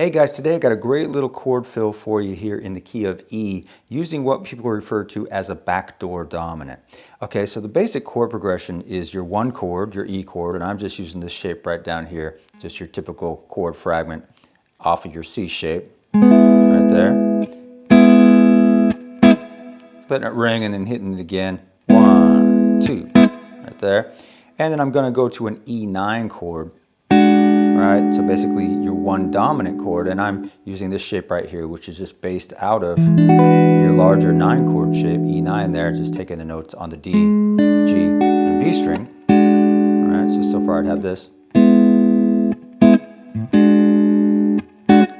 Hey guys, today I got a great little chord fill for you here in the key of E using what people refer to as a backdoor dominant. Okay, so the basic chord progression is your one chord, your E chord, and I'm just using this shape right down here, just your typical chord fragment off of your C shape, right there. Letting it ring and then hitting it again, 1, 2, right there. And then I'm gonna go to an E9 chord. Right, so basically your one dominant chord, and I'm using this shape right here, which is just based out of your larger 9-chord shape, E9 there, just taking the notes on the D, G, and B string. All right, so far I'd have this.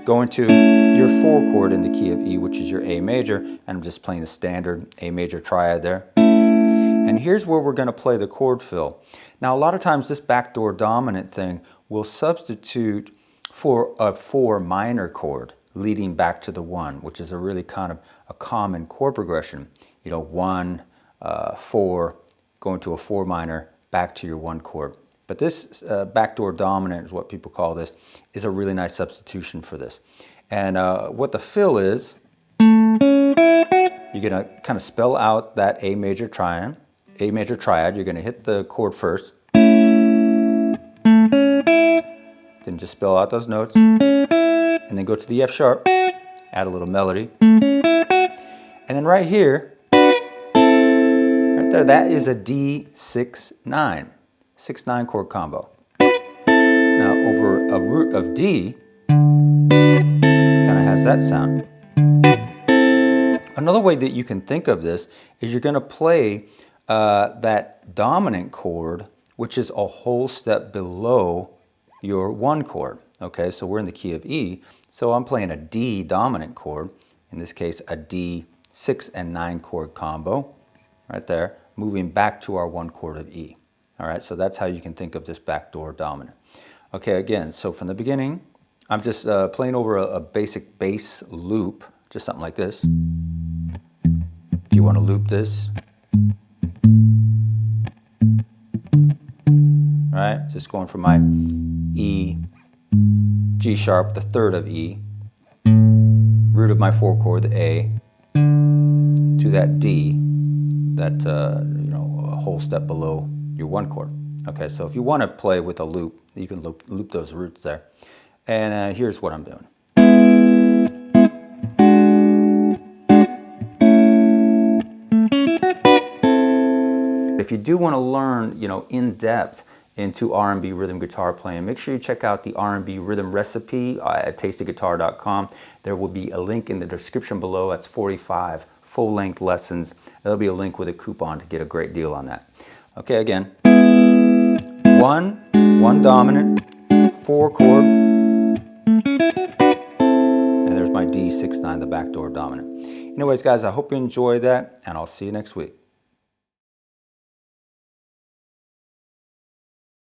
Going to your 4 chord in the key of E, which is your A major, and I'm just playing the standard A major triad there. And here's where we're going to play the chord fill. Now, a lot of times this backdoor dominant thing will substitute for a 4 minor chord leading back to the 1, which is a really kind of a common chord progression. You know, 1, 4, going to a 4 minor, back to your 1 chord. But this backdoor dominant is what people call this, is a really nice substitution for this. And what the fill is, you're going to kind of spell out that A major triad. You're going to hit the chord first. Then just spell out those notes. And then go to the F sharp, add a little melody. And then right here, right there, that is a D6-9. 6-9 chord combo. Now over a root of D, kind of has that sound. Another way that you can think of this is you're going to play that dominant chord, which is a whole step below your 1 chord. Okay, so we're in the key of E, so I'm playing a D dominant chord, in this case a D6 and 9 chord combo, right there, moving back to our 1 chord of E. All right, so that's how you can think of this backdoor dominant. Okay, again, so from the beginning, I'm just playing over a basic bass loop, just something like this. If you want to loop this, right, just going from my E, G sharp, the 3rd of E, root of my 4 chord, the A, to that D, that you know, a whole step below your 1 chord. Okay, so if you want to play with a loop, you can loop those roots there. And here's what I'm doing. If you do want to learn, you know, in depth into R&B rhythm guitar playing, make sure you check out the R&B rhythm recipe at TastyGuitar.com. There will be a link in the description below. That's 45 full-length lessons. There'll be a link with a coupon to get a great deal on that. Okay, again, 1 dominant, 4 chord, and there's my D6-9, the backdoor dominant. Anyways, guys, I hope you enjoy that, and I'll see you next week.